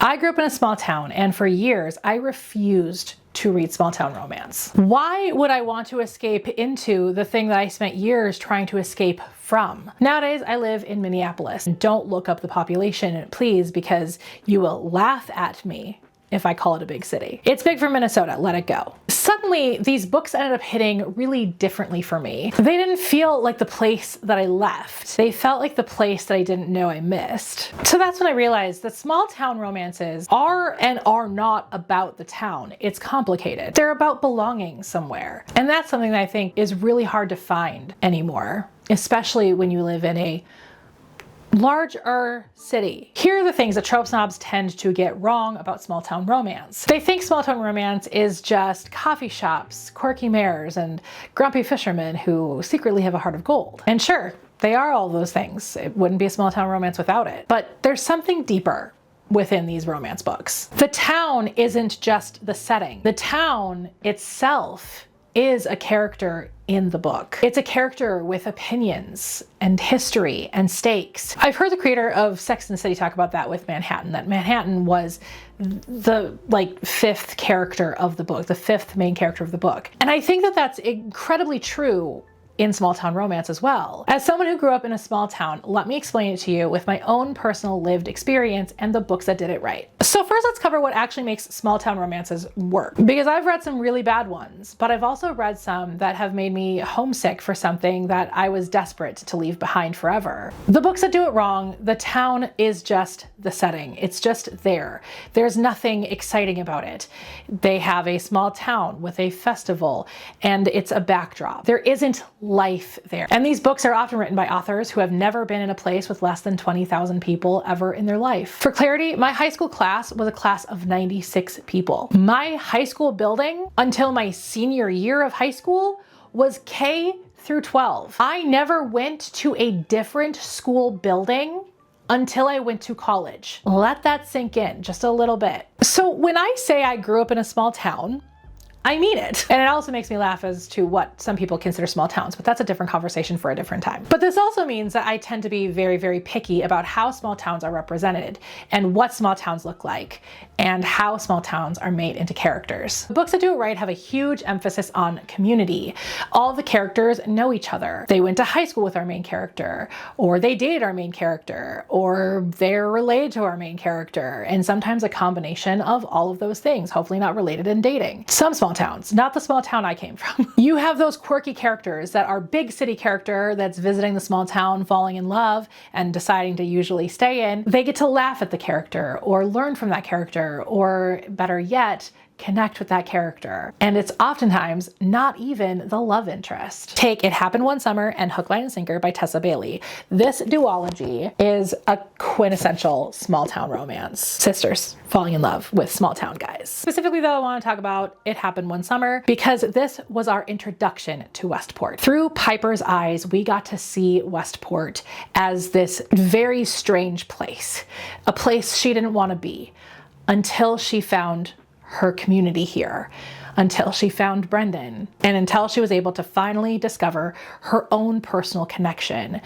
I grew up in a small town, and for years I refused to read small town romance. Why would I want to escape into the thing that I spent years trying to escape from? Nowadays, I live in Minneapolis. Don't look up the population, please, because you will laugh at me if I call it a big city. It's big for Minnesota, let it go. Suddenly, these books ended up hitting really differently for me. They didn't feel like the place that I left. They felt like the place that I didn't know I missed. So that's when I realized that small town romances are and are not about the town. It's complicated. They're about belonging somewhere. And that's something that I think is really hard to find anymore, especially when you live in a larger city. Here are the things that trope snobs tend to get wrong about small town romance. They think small town romance is just coffee shops, quirky mayors, and grumpy fishermen who secretly have a heart of gold. And sure, they are all those things. It wouldn't be a small town romance without it. But there's something deeper within these romance books. The town isn't just the setting. The town itself is a character in the book. It's a character with opinions and history and stakes. I've heard the creator of Sex and the City talk about that with Manhattan, that Manhattan was the fifth character of the book, the fifth main character of the book. And I think that that's incredibly true in small town romance as well. As someone who grew up in a small town, let me explain it to you with my own personal lived experience and the books that did it right. So first, let's cover what actually makes small town romances work. Because I've read some really bad ones, but I've also read some that have made me homesick for something that I was desperate to leave behind forever. The books that do it wrong, the town is just the setting. It's just there. There's nothing exciting about it. They have a small town with a festival and it's a backdrop. There isn't life there. And these books are often written by authors who have never been in a place with less than 20,000 people ever in their life. For clarity, my high school class was a class of 96 people. My high school building until my senior year of high school was K through 12. I never went to a different school building until I went to college. Let that sink in just a little bit. So when I say I grew up in a small town, I mean it. And it also makes me laugh as to what some people consider small towns, but that's a different conversation for a different time. But this also means that I tend to be very, very picky about how small towns are represented and what small towns look like and how small towns are made into characters. Books that do it right have a huge emphasis on community. All the characters know each other. They went to high school with our main character, or they dated our main character, or they're related to our main character, and sometimes a combination of all of those things, hopefully not related in dating. Some small towns, not the small town I came from. You have those quirky characters that are big city character that's visiting the small town, falling in love, and deciding to usually stay in. They get to laugh at the character or learn from that character, or better yet, connect with that character. And it's oftentimes not even the love interest. Take It Happened One Summer and Hook, Line, and Sinker by Tessa Bailey. This duology is a quintessential small town romance. Sisters falling in love with small town guys. Specifically though, I want to talk about It Happened One Summer because this was our introduction to Westport. Through Piper's eyes, we got to see Westport as this very strange place, a place she didn't want to be until she found her community here, until she found Brendan, and until she was able to finally discover her own personal connection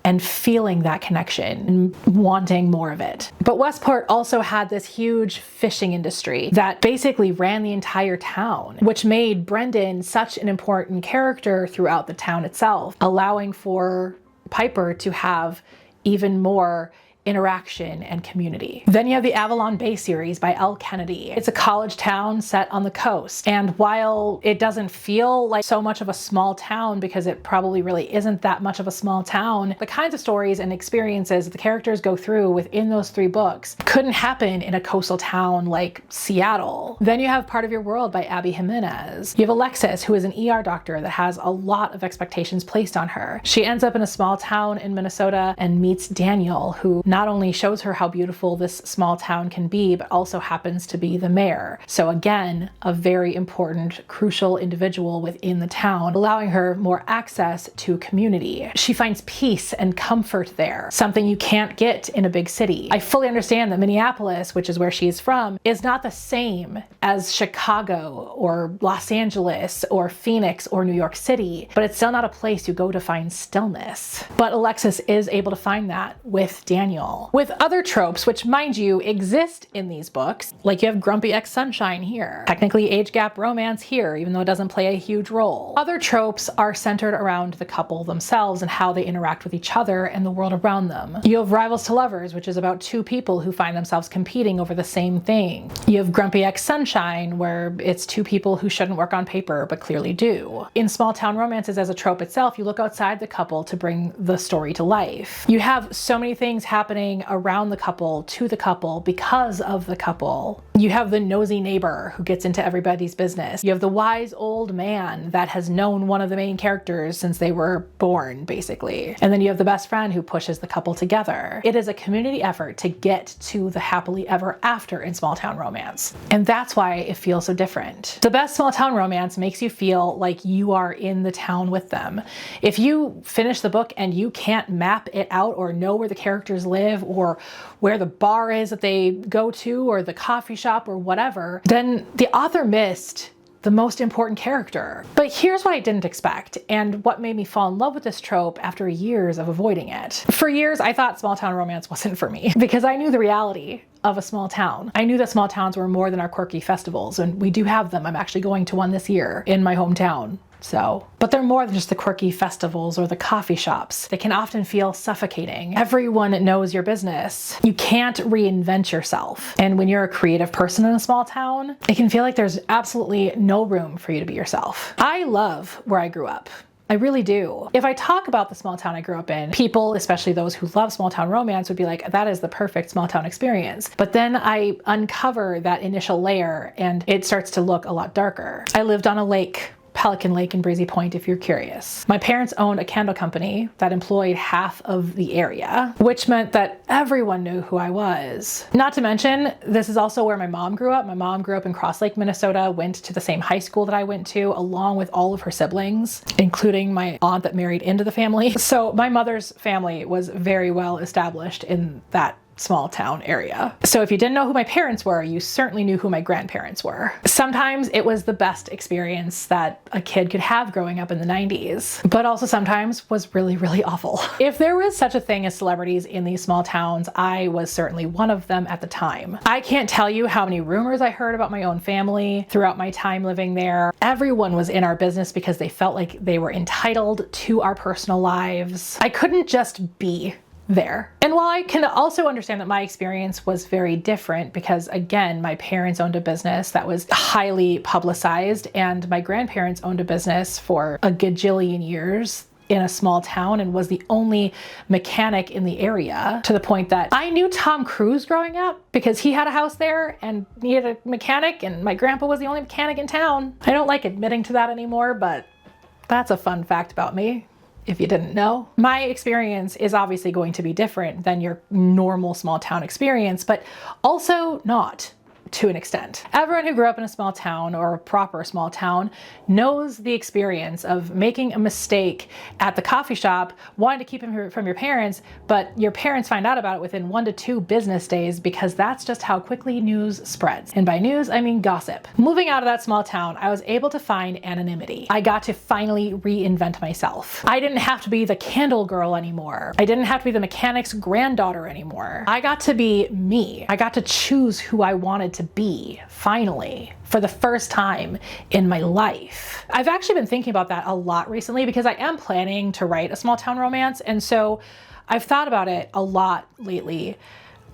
and feeling that connection and wanting more of it. But Westport also had this huge fishing industry that basically ran the entire town, which made Brendan such an important character throughout the town itself, allowing for Piper to have even more interaction and community. Then you have the Avalon Bay series by Elle Kennedy. It's a college town set on the coast. And while it doesn't feel like so much of a small town because it probably really isn't that much of a small town, the kinds of stories and experiences that the characters go through within those three books couldn't happen in a coastal town like Seattle. Then you have Part of Your World by Abby Jimenez. You have Alexis, who is an ER doctor that has a lot of expectations placed on her. She ends up in a small town in Minnesota and meets Daniel, who not only shows her how beautiful this small town can be, but also happens to be the mayor. So again, a very important, crucial individual within the town, allowing her more access to community. She finds peace and comfort there, something you can't get in a big city. I fully understand that Minneapolis, which is where she's from, is not the same as Chicago or Los Angeles or Phoenix or New York City, but it's still not a place you go to find stillness. But Alexis is able to find that with Daniel colonial. With other tropes, which mind you exist in these books, like you have grumpy ex-sunshine here, technically age gap romance here, even though it doesn't play a huge role. Other tropes are centered around the couple themselves and how they interact with each other and the world around them. You have rivals to lovers, which is about two people who find themselves competing over the same thing. You have grumpy ex-sunshine, where it's two people who shouldn't work on paper but clearly do. In small town romances as a trope itself, you look outside the couple to bring the story to life. You have so many things happening around the couple, to the couple, because of the couple. You have the nosy neighbor who gets into everybody's business. You have the wise old man that has known one of the main characters since they were born, basically. And then you have the best friend who pushes the couple together. It is a community effort to get to the happily ever after in small town romance. And that's why it feels so different. The best small town romance makes you feel like you are in the town with them. If you finish the book and you can't map it out or know where the characters live or where the bar is that they go to or the coffee shop or whatever, then the author missed the most important character. But here's what I didn't expect, and what made me fall in love with this trope after years of avoiding it. For years, I thought small town romance wasn't for me because I knew the reality of a small town. I knew that small towns were more than our quirky festivals, and we do have them. I'm actually going to one this year in my hometown. But they're more than just the quirky festivals or the coffee shops. They can often feel suffocating. Everyone knows your business. You can't reinvent yourself. And when you're a creative person in a small town, it can feel like there's absolutely no room for you to be yourself. I love where I grew up. I really do. If I talk about the small town I grew up in, people, especially those who love small town romance, would be like, that is the perfect small town experience. But then I uncover that initial layer and it starts to look a lot darker. I lived on a lake, Pelican Lake in Breezy Point, if you're curious. My parents owned a candle company that employed half of the area, which meant that everyone knew who I was. Not to mention, this is also where my mom grew up. My mom grew up in Cross Lake, Minnesota, went to the same high school that I went to, along with all of her siblings, including my aunt that married into the family. So my mother's family was very well established in that small town area. So if you didn't know who my parents were, you certainly knew who my grandparents were. Sometimes it was the best experience that a kid could have growing up in the 90s, but also sometimes was really, really awful. If there was such a thing as celebrities in these small towns, I was certainly one of them at the time. I can't tell you how many rumors I heard about my own family throughout my time living there. Everyone was in our business because they felt like they were entitled to our personal lives. I couldn't just be there. And while I can also understand that my experience was very different because, again, my parents owned a business that was highly publicized and my grandparents owned a business for a gajillion years in a small town and was the only mechanic in the area, to the point that I knew Tom Cruise growing up because he had a house there and needed a mechanic, and my grandpa was the only mechanic in town. I don't like admitting to that anymore, but that's a fun fact about me, if you didn't know. My experience is obviously going to be different than your normal small town experience, but also not to an extent. Everyone who grew up in a small town or a proper small town knows the experience of making a mistake at the coffee shop, wanting to keep it from your parents, but your parents find out about it within 1 to 2 business days because that's just how quickly news spreads. And by news, I mean gossip. Moving out of that small town, I was able to find anonymity. I got to finally reinvent myself. I didn't have to be the candle girl anymore. I didn't have to be the mechanic's granddaughter anymore. I got to be me. I got to choose who I wanted to be, finally, for the first time in my life. I've actually been thinking about that a lot recently because I am planning to write a small town romance, and so I've thought about it a lot lately.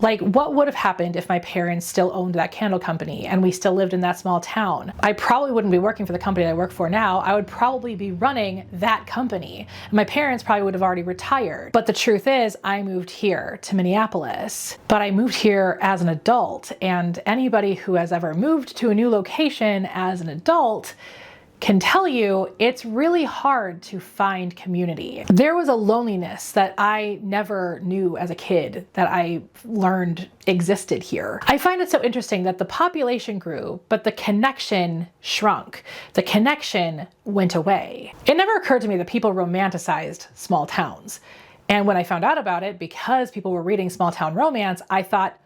Like, what would have happened if my parents still owned that candle company and we still lived in that small town? I probably wouldn't be working for the company that I work for now. I would probably be running that company. And my parents probably would have already retired. But the truth is, I moved here to Minneapolis. But I moved here as an adult, and anybody who has ever moved to a new location as an adult can tell you it's really hard to find community. There was a loneliness that I never knew as a kid that I learned existed here. I find it so interesting that the population grew, but the connection shrunk. The connection went away. It never occurred to me that people romanticized small towns. And when I found out about it, because people were reading small town romance, I thought,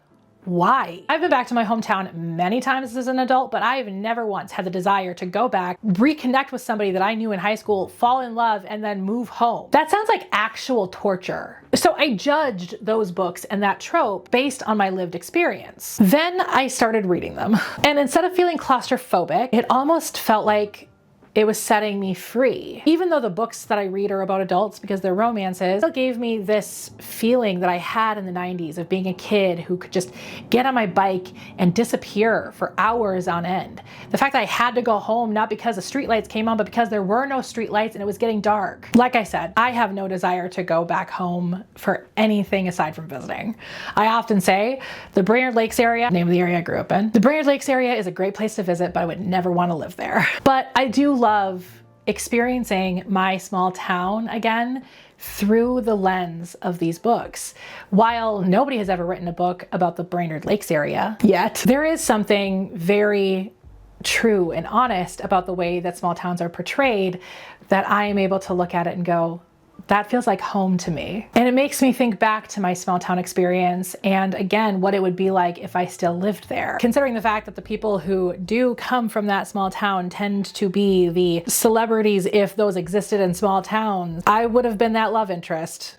why? I've been back to my hometown many times as an adult, but I've never once had the desire to go back, reconnect with somebody that I knew in high school, fall in love, and then move home. That sounds like actual torture. So I judged those books and that trope based on my lived experience. Then I started reading them. And instead of feeling claustrophobic, it almost felt like it was setting me free. Even though the books that I read are about adults because they're romances, it gave me this feeling that I had in the 90s of being a kid who could just get on my bike and disappear for hours on end. The fact that I had to go home not because the streetlights came on, but because there were no streetlights and it was getting dark. Like I said, I have no desire to go back home for anything aside from visiting. I often say the Brainerd Lakes area, name of the area I grew up in, the Brainerd Lakes area is a great place to visit, but I would never want to live there. But I do love experiencing my small town again through the lens of these books. While nobody has ever written a book about the Brainerd Lakes area yet, there is something very true and honest about the way that small towns are portrayed that I am able to look at it and go, that feels like home to me. And it makes me think back to my small town experience and again, what it would be like if I still lived there. Considering the fact that the people who do come from that small town tend to be the celebrities if those existed in small towns, I would have been that love interest.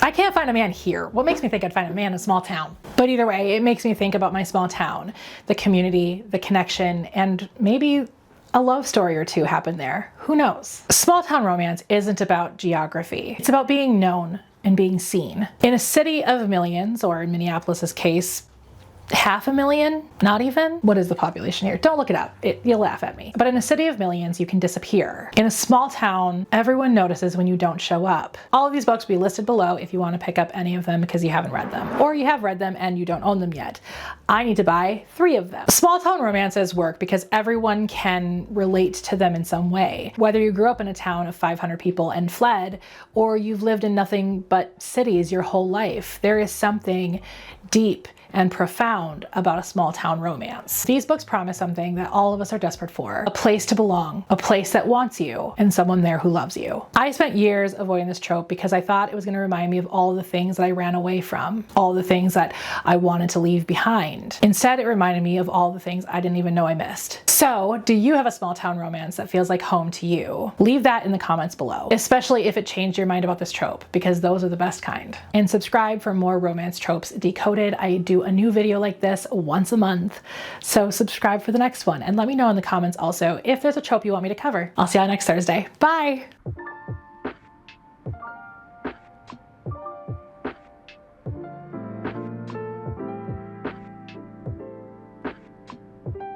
I can't find a man here. What makes me think I'd find a man in a small town? But either way, it makes me think about my small town, the community, the connection, and maybe a love story or two happened there. Who knows? Small town romance isn't about geography. It's about being known and being seen. In a city of millions, or in Minneapolis's case, 500,000, not even? What is the population here? Don't look it up. You'll laugh at me. But in a city of millions, you can disappear. In a small town, everyone notices when you don't show up. All of these books will be listed below if you want to pick up any of them because you haven't read them. Or you have read them and you don't own them yet. I need to buy 3 of them. Small town romances work because everyone can relate to them in some way. Whether you grew up in a town of 500 people and fled, or you've lived in nothing but cities your whole life, there is something deep and profound about a small town romance. These books promise something that all of us are desperate for. A place to belong, a place that wants you, and someone there who loves you. I spent years avoiding this trope because I thought it was going to remind me of all the things that I ran away from, all the things that I wanted to leave behind. Instead, it reminded me of all the things I didn't even know I missed. So, do you have a small town romance that feels like home to you? Leave that in the comments below, especially if it changed your mind about this trope, because those are the best kind. And subscribe for more Romance Tropes Decoded. I do a new video like this once a month, so subscribe for the next one and let me know in the comments also if there's a trope you want me to cover. I'll see you next Thursday. Bye!